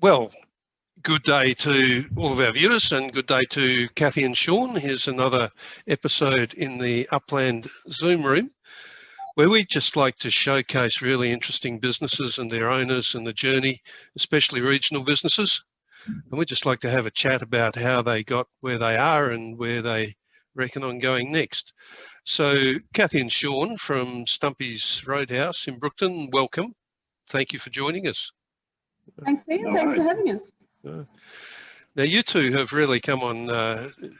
Well, good day to all of our viewers and good day to Kathy and Sean. Here's another episode in the Upland Zoom room where we just like to showcase really interesting businesses and their owners and the journey, especially regional businesses. And we just like to have a chat about how they got where they are and where they reckon on going next. So Kathy and Sean from Stumpy's Roadhouse in Brookton, welcome. Thank you for joining us. Thanks, Ian. Thanks for having us. Now, you two have really come on,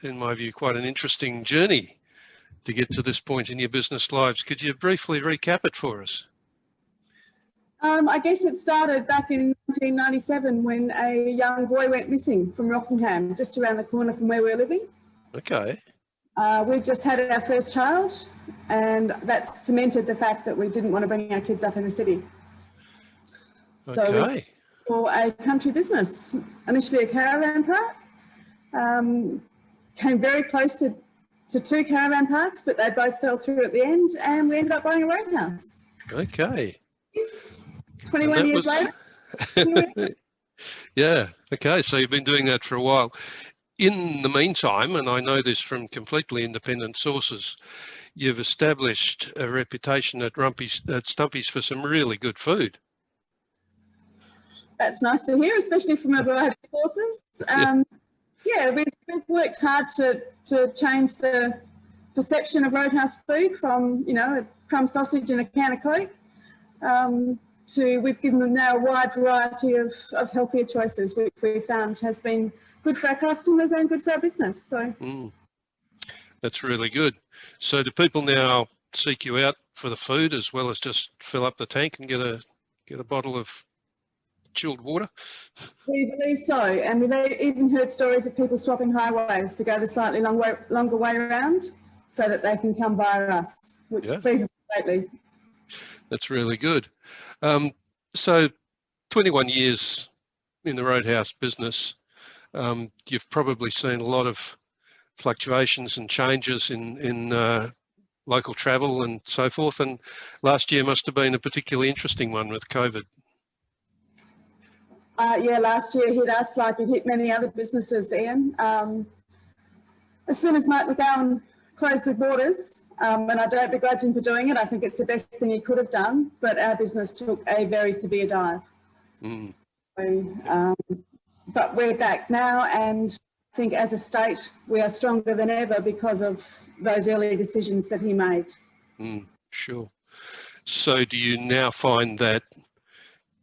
in my view, quite an interesting journey to get to this point in your business lives. Could you briefly recap it for us? I guess it started back in 1997 when a young boy went missing from Rockingham, just around the corner from where we're living. Okay. We just had our first child, and that cemented the fact that we didn't want to bring our kids up in the city. So we for a country business, initially a caravan park, came very close to two caravan parks, but they both fell through at the end, and we ended up buying a roadhouse. Okay. 21 years later. Yeah, okay, so you've been doing that for a while. In the meantime, and I know this from completely independent sources, you've established a reputation at Stumpy's for some really good food. That's nice to hear, especially from a variety of sources. Yeah, we've worked hard to change the perception of Roadhouse food from, you know, a crumb sausage and a can of Coke, to we've given them now a wide variety of healthier choices, which we found has been good for our customers and good for our business. So that's really good. So do people now seek you out for the food as well as just fill up the tank and get a bottle of chilled water? We believe so, and we've even heard stories of people swapping highways to go the slightly longer way around so that they can come via us, which pleases us greatly. That's really good. So 21 years in the Roadhouse business, you've probably seen a lot of fluctuations and changes in local travel and so forth, and last year must have been a particularly interesting one with COVID. Yeah, last year hit us like it hit many other businesses, Ian. As soon as Mike McGowan closed the borders, and I don't begrudge him for doing it, I think it's the best thing he could have done, but our business took a very severe dive. So, but we're back now, and I think as a state we are stronger than ever because of those early decisions that he made. Sure. So do you now find that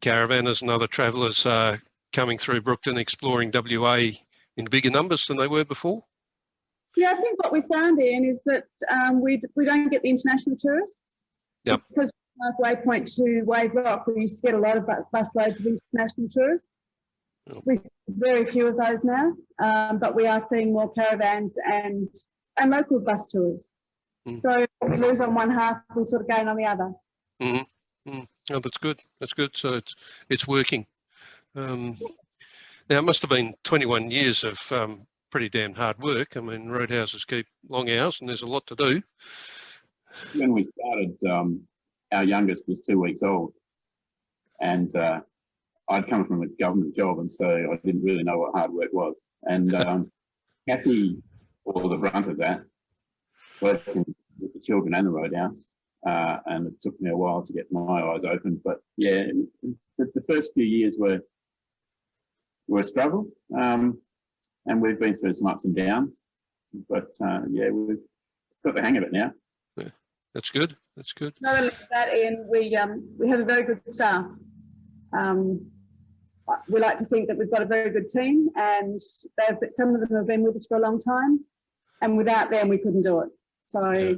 caravanners and other travellers are coming through Brookton exploring WA in bigger numbers than they were before? Yeah, I think what we found, Ian, is that we don't get the international tourists. Yep. Because from Waypoint to Wave Rock, we used to get a lot of busloads of international tourists. We see very few of those now, but we are seeing more caravans and local bus tours. So we lose on one half, we sort of gain on the other. Oh, that's good. That's good. So it's working. Now, it must have been 21 years of pretty damn hard work. I mean, roadhouses keep long hours and there's a lot to do. When we started, our youngest was 2 weeks old, and I'd come from a government job, and so I didn't really know what hard work was. And Kathy bore the brunt of that, both with the children and the roadhouse. And it took me a while to get my eyes open, but yeah, the first few years were a struggle, and we've been through some ups and downs, but yeah, we've got the hang of it now. Yeah, that's good. That's good. Not only that, Ian, we have a very good staff. We like to think that we've got a very good team, and some of them have been with us for a long time, and without them we couldn't do it. So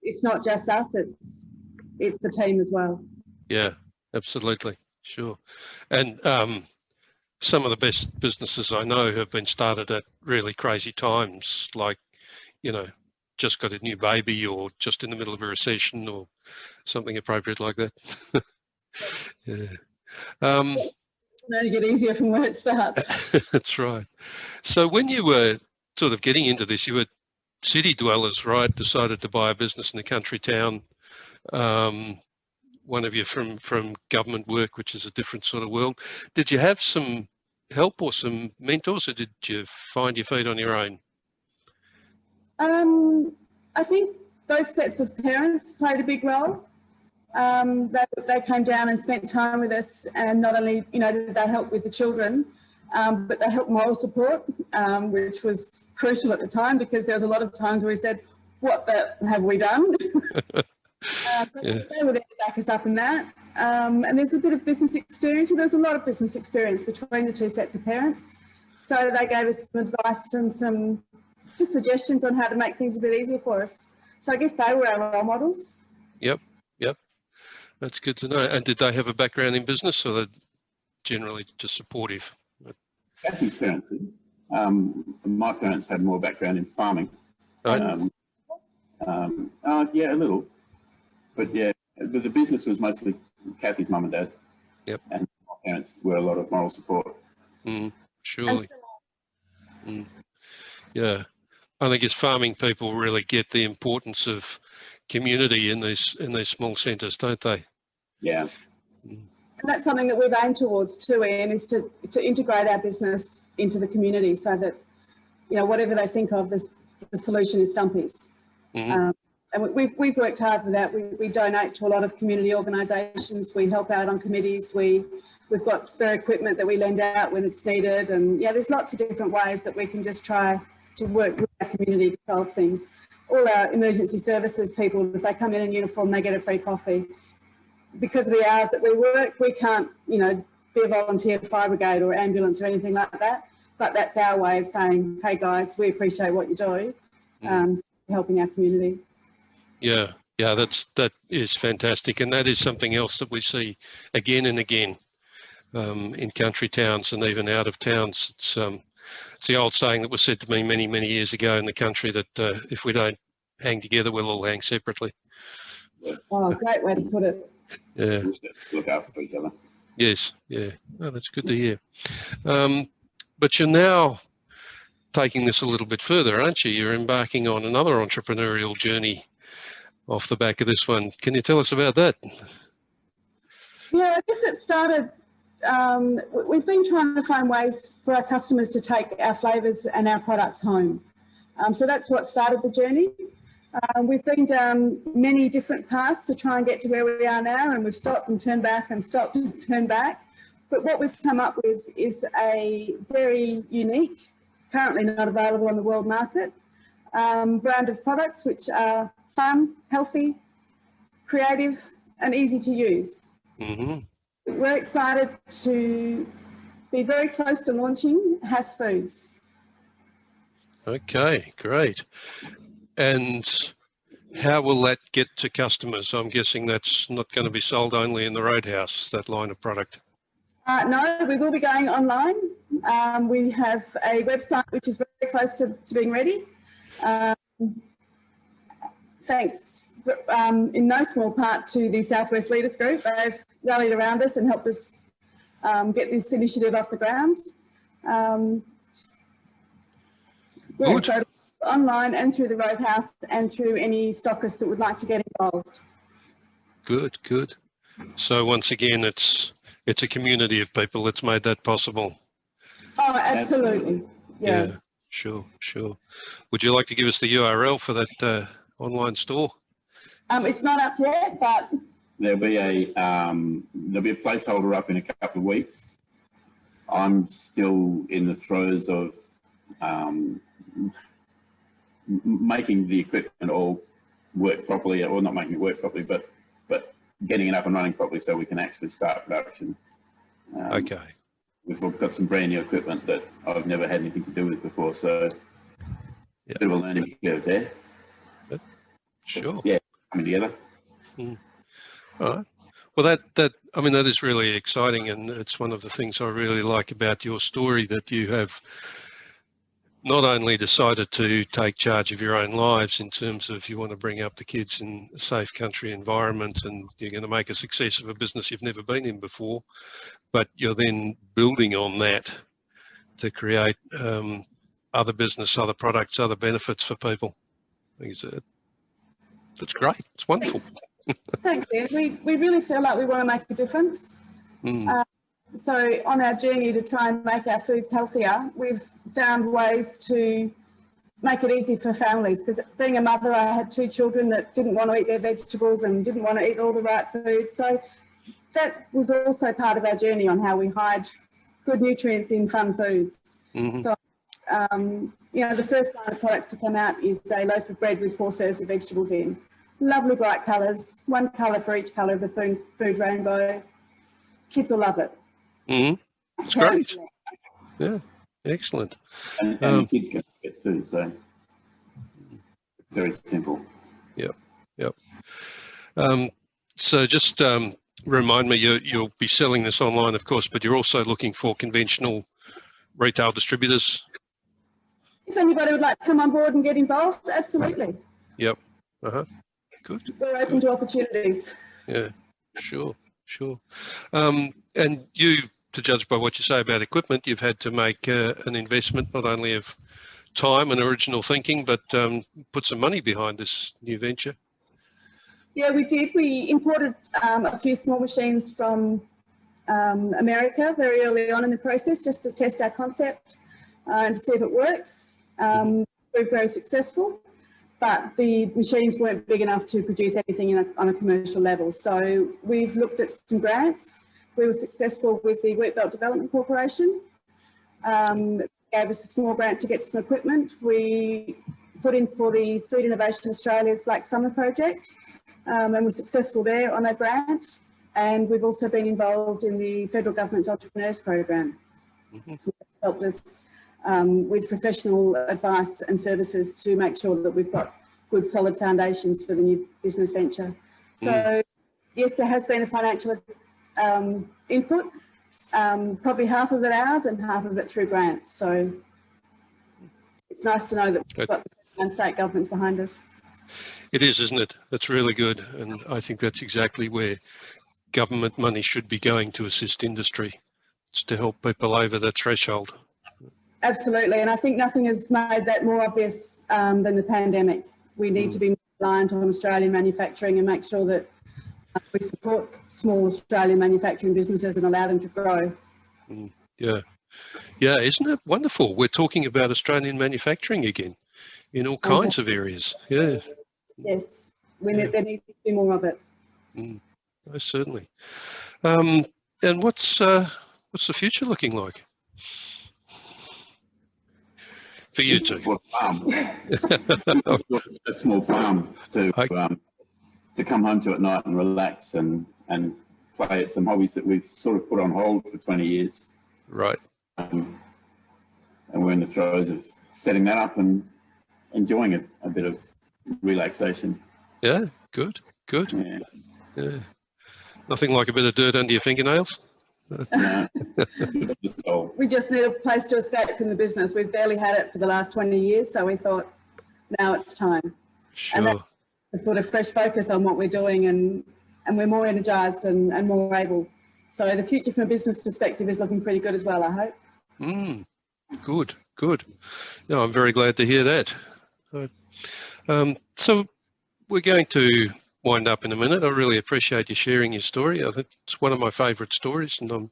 it's not just us, it's the team as well. Yeah, absolutely. Sure. And some of the best businesses I know have been started at really crazy times, like, you know, just got a new baby or just in the middle of a recession or something appropriate like that. Only get easier from where it starts. That's right. So when you were sort of getting into this, you were city dwellers, right? Decided to buy a business in a country town. One of you from government work, which is a different sort of world. Did you have some help or some mentors, or did you find your feet on your own? I think both sets of parents played a big role. They came down and spent time with us, and not only did they help with the children, but they helped moral support, which was crucial at the time, because there was a lot of times where we said, "What the have we done?" So Yeah. they were there to back us up in that. And there's a bit of business experience. There's a lot of business experience between the two sets of parents. So they gave us some advice and some just suggestions on how to make things a bit easier for us. So I guess they were our role models. Yep. That's good to know. And did they have a background in business, or they're generally just supportive? Kathy's parents did. My parents had more background in farming. Right. Yeah, a little. But yeah, but the business was mostly Kathy's mum and dad. Yep. And my parents were a lot of moral support. Surely. Yeah. I think as farming people really get the importance of community in these small centres, don't they? Yeah. And that's something that we've aimed towards too, Ian, is to integrate our business into the community, so that whatever they think of, the solution is Stumpy's. And we've worked hard for that. We donate to a lot of community organisations. We help out on committees. We've got spare equipment that we lend out when it's needed. And yeah, there's lots of different ways that we can just try to work with our community to solve things. All our emergency services people, if they come in uniform, they get a free coffee. Because of the hours that we work, we can't, be a volunteer fire brigade or ambulance or anything like that. But that's our way of saying, hey guys, we appreciate what you're doing, helping our community. Yeah, that is fantastic, and that is something else that we see again and again in country towns and even out of towns. It's the old saying that was said to me many, many years ago in the country that if we don't hang together, we'll all hang separately. Oh, great way to put it. Yeah. Look after each other. Yes. Yeah. Oh, that's good to hear. But you're now taking this a little bit further, aren't you? You're embarking on another entrepreneurial journey off the back of this one. Can you tell us about that? Yeah, I guess it started, we've been trying to find ways for our customers to take our flavours and our products home. So that's what started the journey. We've been down many different paths to try and get to where we are now, and we've stopped and turned back and stopped and turned back. But what we've come up with is a very unique, currently not available on the world market, brand of products which are fun, healthy, creative and easy to use. We're excited to be very close to launching Hass Foods. Okay, great. And how will that get to customers? I'm guessing that's not going to be sold only in the Roadhouse, that line of product. No, we will be going online. We have a website which is very close to being ready. Thanks in no small part to the Southwest Leaders Group. They've rallied around us and helped us get this initiative off the ground. Yeah, so online and through the Roadhouse and through any stockists that would like to get involved. Good, good. So once again, it's a community of people that's made that possible. Oh, absolutely. Yeah. Sure. Would you like to give us the URL for that online store? It's not up yet, but there'll be a placeholder up in a couple of weeks. I'm still in the throes of making the equipment all work properly, or not making it work properly, but getting it up and running properly so we can actually start production. Okay. We've got some brand new equipment that I've never had anything to do with before, so a bit of a learning curve there. Sure. Yeah, coming together. All right. Well, that is really exciting, and it's one of the things I really like about your story, that you have not only decided to take charge of your own lives in terms of you want to bring up the kids in a safe country environment and you're going to make a success of a business you've never been in before, but you're then building on that to create other business, other products, other benefits for people. I think that's great. It's wonderful. Thanks, Ian. We really feel like we want to make a difference. So on our journey to try and make our foods healthier, we've found ways to make it easy for families, because being a mother, I had 2 children that didn't want to eat their vegetables and didn't want to eat all the right foods. So that was also part of our journey on how we hide good nutrients in fun foods. Mhm. So, the first line of products to come out is a loaf of bread with 4 serves of vegetables in. Lovely bright colours, 1 colour for each colour of the food rainbow. Kids will love it. It's great. Yeah, excellent. And the kids can get too, so very simple. Yep. So just remind me, you'll be selling this online, of course, but you're also looking for conventional retail distributors. If anybody would like to come on board and get involved, absolutely. Yep. Good. We're open to opportunities. Yeah, sure. And you, to judge by what you say about equipment, you've had to make an investment not only of time and original thinking, but put some money behind this new venture. Yeah, we did. We imported a few small machines from America very early on in the process, just to test our concept and to see if it works. We're very successful, but the machines weren't big enough to produce anything on a commercial level. So we've looked at some grants. We were successful with the Wheatbelt Development Corporation. Gave us a small grant to get some equipment. We put in for the Food Innovation Australia's Black Summer project, and we're successful there on that grant. And we've also been involved in the federal government's Entrepreneurs Program. Helped us with professional advice and services to make sure that we've got good solid foundations for the new business venture. So yes, there has been a financial input, probably half of it ours and half of it through grants. So it's nice to know that we've got the federal and state governments behind us. It is, isn't it? That's really good. And I think that's exactly where government money should be going to assist industry. It's to help people over the threshold. Absolutely. And I think nothing has made that more obvious than the pandemic. We need to be more reliant on Australian manufacturing and make sure that we support small Australian manufacturing businesses and allow them to grow. Yeah, isn't it wonderful? We're talking about Australian manufacturing again in all kinds of areas. Yeah. Yes, there needs to be more of it. Most certainly. And what's the future looking like for you two? A small farm to come home to at night and relax and play at some hobbies that we've sort of put on hold for 20 years. Right. And we're in the throes of setting that up and enjoying a bit of relaxation. Yeah, good. Yeah. Nothing like a bit of dirt under your fingernails. No. We just need a place to escape from the business. We've barely had it for the last 20 years, so we thought now it's time. Sure. And to put a fresh focus on what we're doing, and we're more energised and more able. So the future from a business perspective is looking pretty good as well, I hope. Good. No, I'm very glad to hear that. So we're going to wind up in a minute. I really appreciate you sharing your story. I think it's one of my favourite stories, and I'm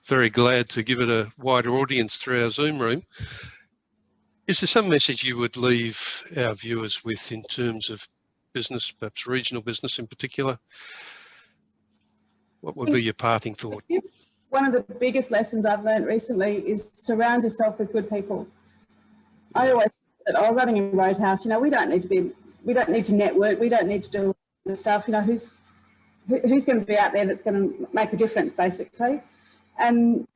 very glad to give it a wider audience through our Zoom room. Is there some message you would leave our viewers with in terms of business, perhaps regional business in particular? What would be your parting thought? One of the biggest lessons I've learned recently is surround yourself with good people. I always said, running a roadhouse, we don't need to network, we don't need to do all the stuff, who's going to be out there that's going to make a difference, basically. And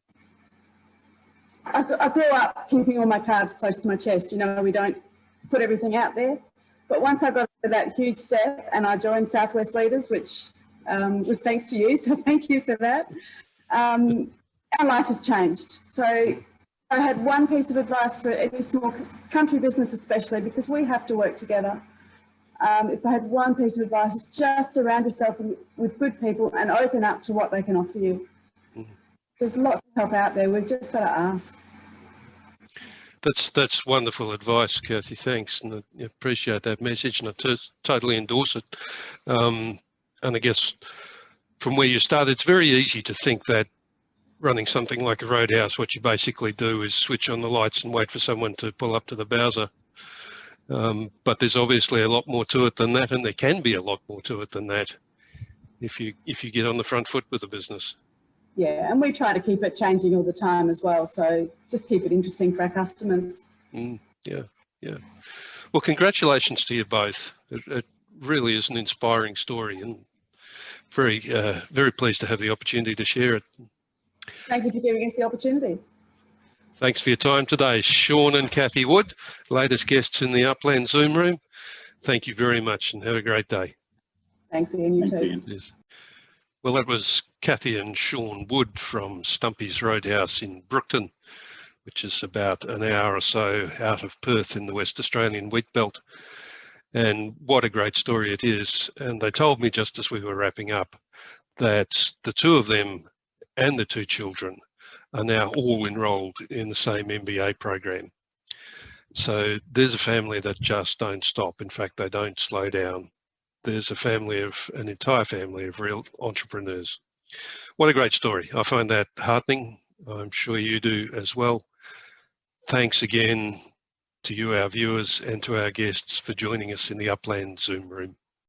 I grew up keeping all my cards close to my chest. We don't put everything out there. But once I got to that huge step and I joined Southwest Leaders, which was thanks to you, so thank you for that, our life has changed. So I had one piece of advice for any small country business especially, because we have to work together. If I had one piece of advice, it's just surround yourself with good people and open up to what they can offer you. There's lots of help out there. We've just got to ask. That's wonderful advice, Kathy. Thanks, and I appreciate that message, and I totally endorse it. And I guess from where you started, it's very easy to think that running something like a roadhouse, what you basically do is switch on the lights and wait for someone to pull up to the Bowser. But there's obviously a lot more to it than that, and there can be a lot more to it than that if you get on the front foot with the business. Yeah, and we try to keep it changing all the time as well. So just keep it interesting for our customers. Yeah. Well, congratulations to you both. It really is an inspiring story, and very pleased to have the opportunity to share it. Thank you for giving us the opportunity. Thanks for your time today, Sean and Kathy Wood, latest guests in the Upland Zoom room. Thank you very much and have a great day. Thanks, Ian. You Thanks, too. Ian. Yes. Well, that was Kathy and Sean Wood from Stumpy's Roadhouse in Brookton, which is about an hour or so out of Perth in the West Australian wheat belt. And what a great story it is. And they told me just as we were wrapping up that the two of them and the two children are now all enrolled in the same MBA program. So there's a family that just don't stop. In fact, they don't slow down. There's an entire family of real entrepreneurs. What a great story. I find that heartening. I'm sure you do as well. Thanks again to you, our viewers, and to our guests for joining us in the Upland Zoom room.